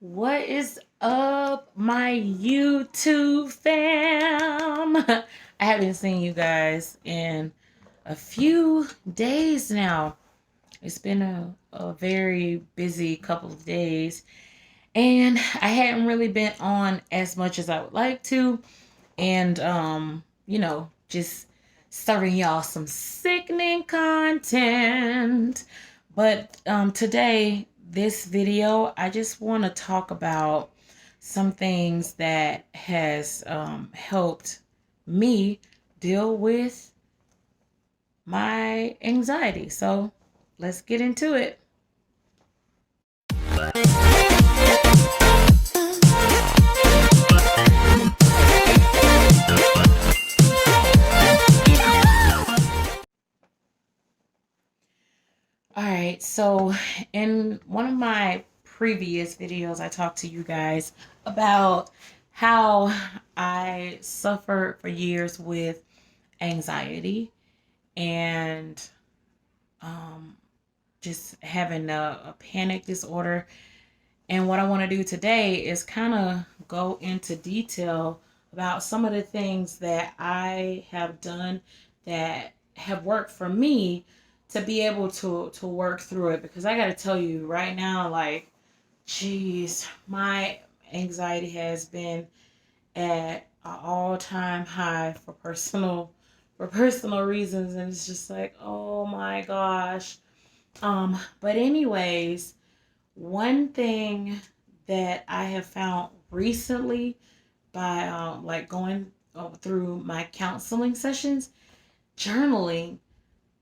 What is up, my YouTube fam? I haven't seen you guys in a few days now. It's been a very busy couple of days, and I hadn't really been on as much as I would like to. And, just serving y'all some sickening content. But today, this video, I just want to talk about some things that has helped me deal with my anxiety. So let's get into it. All right, so in one of my previous videos, I talked to you guys about how I suffered for years with anxiety and um, just having a panic disorder. And what I want to do today is kind of go into detail about some of the things that I have done that have worked for me to be able to work through it. Because I got to tell you right now, like, geez, my anxiety has been at an all-time high for personal reasons, and it's just like, oh my gosh. But anyways, one thing that I have found recently by like going through my counseling sessions, journaling,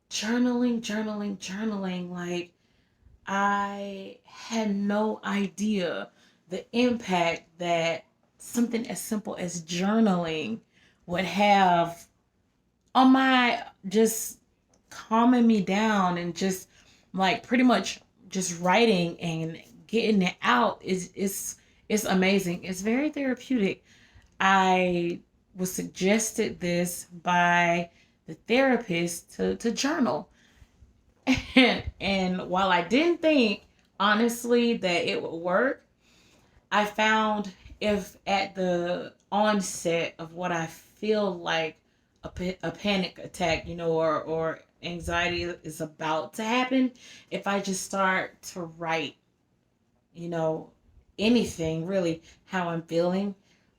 journaling. Like, I had no idea the impact that something as simple as journaling would have on my just calming me down, and just like pretty much just writing and getting it out is amazing. It's very therapeutic. I was suggested this by the therapist to journal. And while I didn't think honestly that it would work, I found if at the onset of what I feel like a panic attack, or anxiety is about to happen, if I just start to write, you know, anything really, how I'm feeling,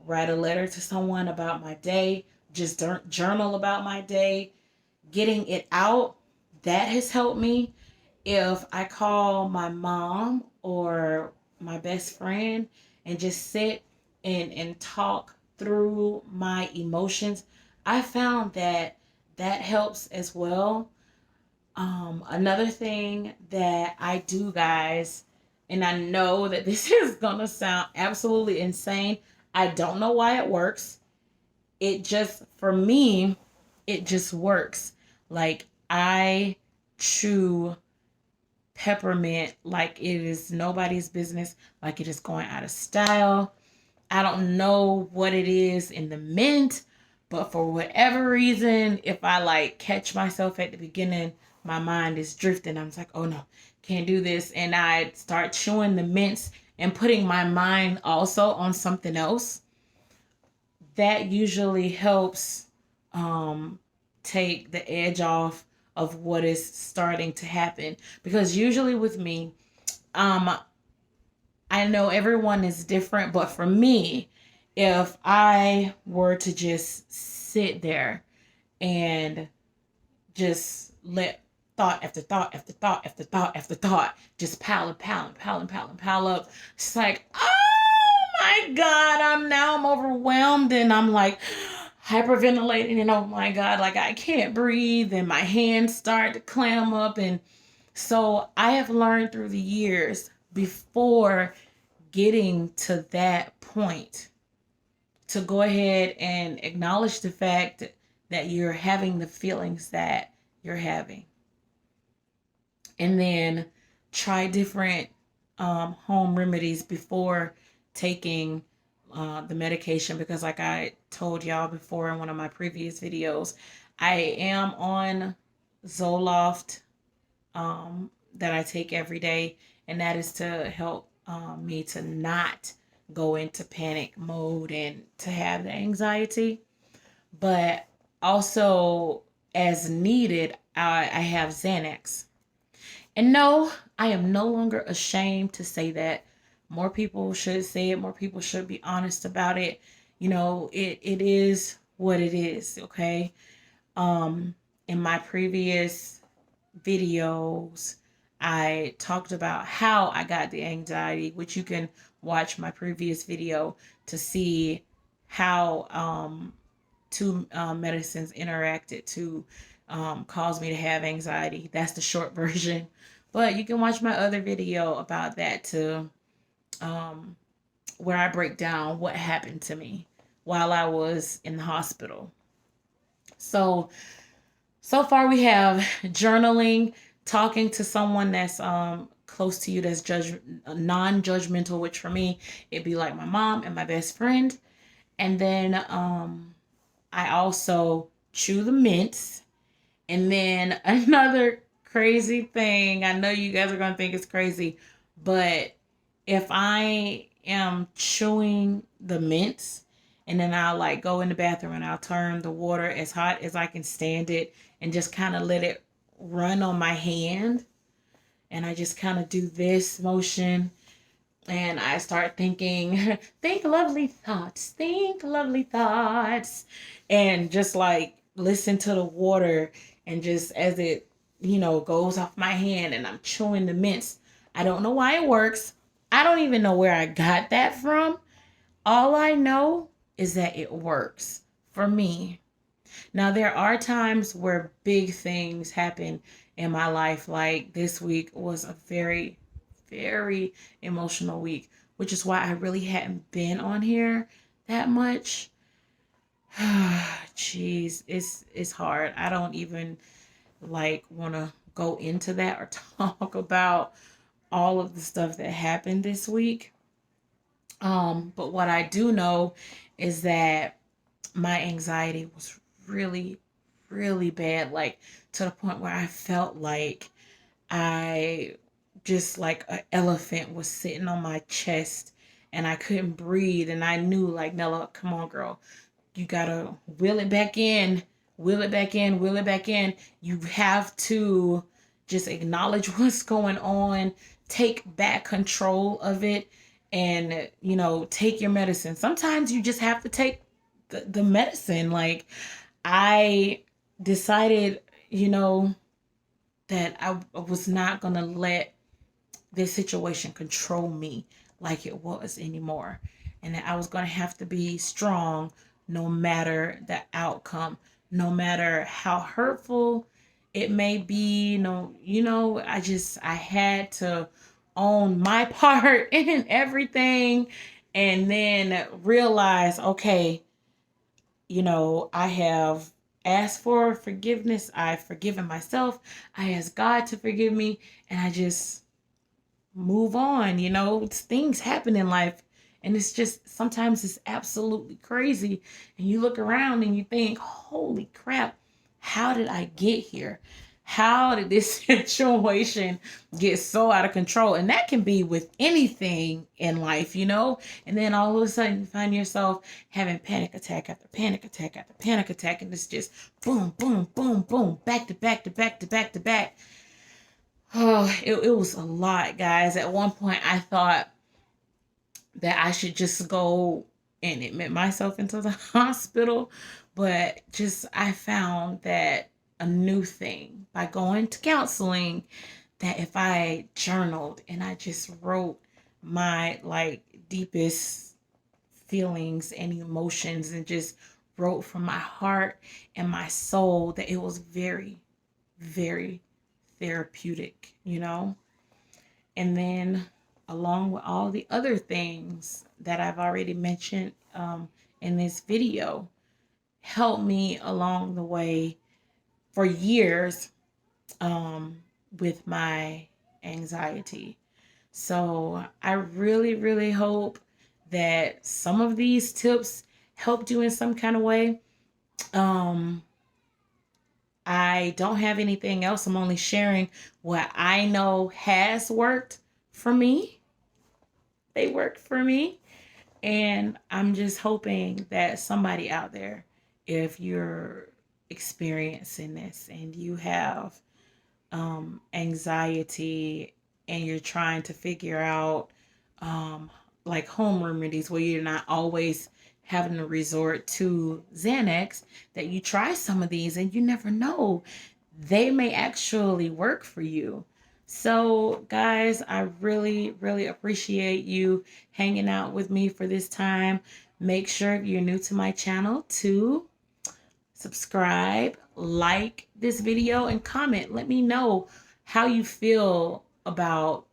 write a letter to someone about my day, just journal about my day, getting it out, that has helped me. If I call my mom or my best friend and just sit and talk through my emotions, I found that that helps as well. Another thing that I do, guys, and I know that this is gonna sound absolutely insane. I don't know why it works. It just, for me, it just works. Like, I chew peppermint like it is nobody's business, like it is going out of style. I don't know what it is in the mint, but for whatever reason, if I like catch myself at the beginning, my mind is drifting. I'm just like, oh no, can't do this. And I start chewing the mints and putting my mind also on something else. That usually helps um, take the edge off of what is starting to happen. Because usually with me, um, I know everyone is different, but for me, if I were to just sit there and just let thought after thought after thought after thought after thought just pile up, it's like, oh my God, I'm overwhelmed, and I'm like hyperventilating, and oh my God, like I can't breathe, and my hands start to clam up. And so I have learned through the years, before getting to that point, to go ahead and acknowledge the fact that you're having the feelings that you're having. And then try different home remedies before taking the medication. Because, like I told y'all before in one of my previous videos, I am on Zoloft that I take every day, and that is to help me to not go into panic mode and to have the anxiety. But also, as needed, I have Xanax. And no, I am no longer ashamed to say that. More people should say it. More people should be honest about it. It is what it is, okay? In my previous videos, I talked about how I got the anxiety, which you can watch my previous video to see how two medicines interacted to cause me to have anxiety. That's the short version. But you can watch my other video about that too, um, where I break down what happened to me while I was in the hospital. So far we have journaling, talking to someone that's close to you, that's non-judgmental, which for me it'd be like my mom and my best friend. And then I also chew the mints. And then another crazy thing, I know you guys are going to think it's crazy, but if I am chewing the mints and then I'll like go in the bathroom and I'll turn the water as hot as I can stand it and just kind of let it run on my hand. And I just kind of do this motion and I start thinking, think lovely thoughts, and just like listen to the water, and just as it, goes off my hand and I'm chewing the mints. I don't know why it works. I don't even know where I got that from. All I know is that it works for me. Now, there are times where big things happen in my life. Like this week was a very, very emotional week, which is why I really hadn't been on here that much. Jeez, it's hard. I don't even like want to go into that or talk about all of the stuff that happened this week. But what I do know is that my anxiety was really, really bad, like to the point where I felt like I just like an elephant was sitting on my chest and I couldn't breathe. And I knew, like, Nella, come on, girl, you gotta wheel it back in, wheel it back in, wheel it back in. You have to just acknowledge what's going on, take back control of it, and, take your medicine. Sometimes you just have to take the medicine. Like, I decided, that I was not going to let this situation control me like it was anymore. And that I was going to have to be strong no matter the outcome, no matter how hurtful it may be. I had to own my part in everything and then realize, okay, I have asked for forgiveness. I've forgiven myself. I asked God to forgive me. And I just move on. Things happen in life. And it's just, sometimes it's absolutely crazy. And you look around and you think, holy crap, how did I get here? How did this situation get so out of control? And that can be with anything in life, And then all of a sudden you find yourself having panic attack after panic attack after panic attack. And it's just boom, boom, boom, boom, back to back to back to back to back. Oh, it was a lot, guys. At one point, I thought that I should just go and admit myself into the hospital. But I found that a new thing by going to counseling, that if I journaled and I just wrote my like deepest feelings and emotions and just wrote from my heart and my soul, that it was very, very therapeutic. And then, along with all the other things that I've already mentioned in this video, helped me along the way for years with my anxiety. So I really, really hope that some of these tips helped you in some kind of way. Um, I don't have anything else. I'm only sharing what I know has worked for me. they work for me. And I'm just hoping that somebody out there, if you're experiencing this and you have anxiety and you're trying to figure out um, like home remedies where you're not always having to resort to Xanax, that you try some of these and you never know, they may actually work for you. So, guys, I really, really appreciate you hanging out with me for this time. Make sure if you're new to my channel to subscribe, like this video, and comment. Let me know how you feel about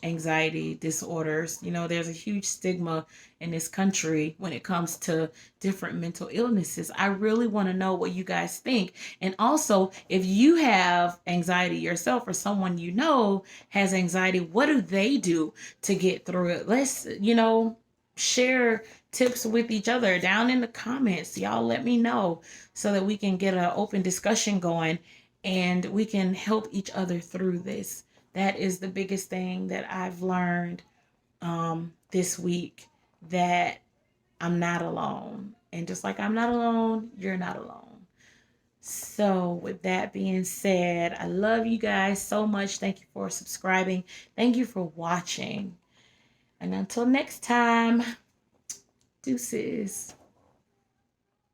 anxiety disorders. You know, there's a huge stigma in this country when it comes to different mental illnesses. I really want to know what you guys think. And also, if you have anxiety yourself or someone you know has anxiety, what do they do to get through it? Let's, share tips with each other down in the comments. Y'all let me know so that we can get an open discussion going and we can help each other through this. That is the biggest thing that I've learned this week, that I'm not alone. And just like I'm not alone, you're not alone. So, with that being said, I love you guys so much. Thank you for subscribing. Thank you for watching. And until next time, deuces.